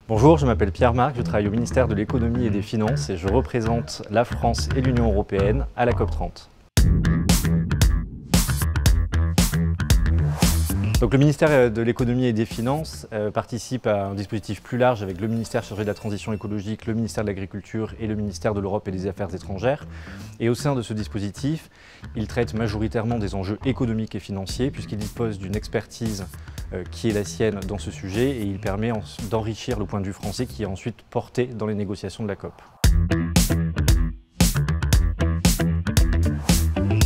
Bonjour, je m'appelle Pierre-Marc, je travaille au ministère de l'Économie et des Finances et je représente la France et l'Union européenne à la COP30. Donc, le ministère de l'Économie et des Finances participe à un dispositif plus large avec le ministère chargé de la transition écologique, le ministère de l'Agriculture et le ministère de l'Europe et des Affaires étrangères. Et au sein de ce dispositif, il traite majoritairement des enjeux économiques et financiers puisqu'il dispose d'une expertise qui est la sienne dans ce sujet et il permet d'enrichir le point de vue français qui est ensuite porté dans les négociations de la COP.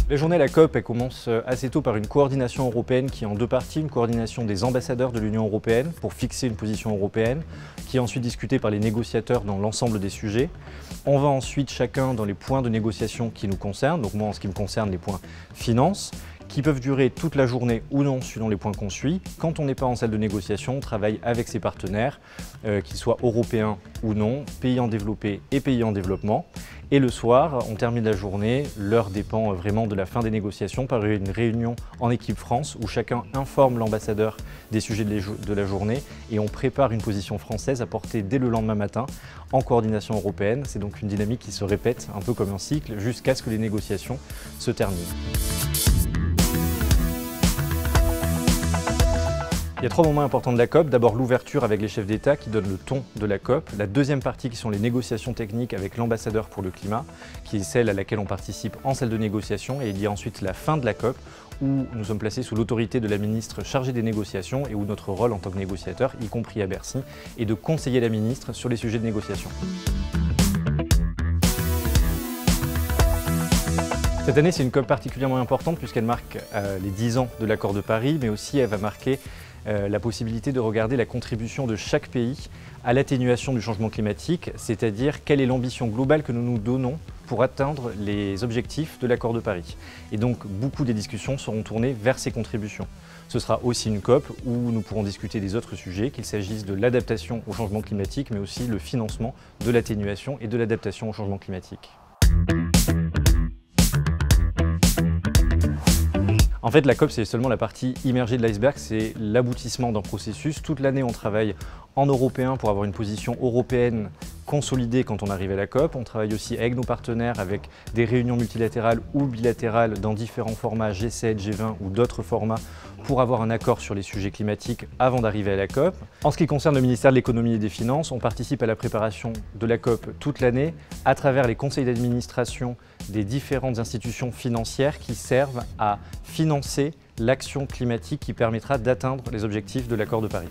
Les journées de la COP elles commencent assez tôt par une coordination européenne qui est en deux parties. Une coordination des ambassadeurs de l'Union européenne pour fixer une position européenne, qui est ensuite discutée par les négociateurs dans l'ensemble des sujets. On va ensuite chacun dans les points de négociation qui nous concernent, donc moi en ce qui me concerne les points finances, qui peuvent durer toute la journée ou non suivant les points qu'on suit. Quand on n'est pas en salle de négociation, on travaille avec ses partenaires, qu'ils soient européens ou non, pays en développé et pays en développement. Et le soir, on termine la journée, l'heure dépend vraiment de la fin des négociations, par une réunion en équipe France où chacun informe l'ambassadeur des sujets de la journée et on prépare une position française à porter dès le lendemain matin en coordination européenne. C'est donc une dynamique qui se répète un peu comme un cycle jusqu'à ce que les négociations se terminent. Il y a trois moments importants de la COP. D'abord l'ouverture avec les chefs d'État qui donne le ton de la COP. La deuxième partie qui sont les négociations techniques avec l'ambassadeur pour le climat, qui est celle à laquelle on participe en salle de négociation. Et il y a ensuite la fin de la COP où nous sommes placés sous l'autorité de la ministre chargée des négociations et où notre rôle en tant que négociateur, y compris à Bercy, est de conseiller la ministre sur les sujets de négociation. Cette année, c'est une COP particulièrement importante puisqu'elle marque les 10 ans de l'accord de Paris, mais aussi elle va marquer la possibilité de regarder la contribution de chaque pays à l'atténuation du changement climatique, c'est-à-dire quelle est l'ambition globale que nous nous donnons pour atteindre les objectifs de l'accord de Paris. Et donc, beaucoup des discussions seront tournées vers ces contributions. Ce sera aussi une COP où nous pourrons discuter des autres sujets, qu'il s'agisse de l'adaptation au changement climatique, mais aussi le financement de l'atténuation et de l'adaptation au changement climatique. En fait, la COP, c'est seulement la partie immergée de l'iceberg, c'est l'aboutissement d'un processus. Toute l'année, on travaille en européen pour avoir une position européenne consolidée quand on arrive à la COP. On travaille aussi avec nos partenaires, avec des réunions multilatérales ou bilatérales dans différents formats, G7, G20 ou d'autres formats, pour avoir un accord sur les sujets climatiques avant d'arriver à la COP. En ce qui concerne le ministère de l'Économie et des Finances, on participe à la préparation de la COP toute l'année à travers les conseils d'administration des différentes institutions financières qui servent à financer l'action climatique qui permettra d'atteindre les objectifs de l'accord de Paris.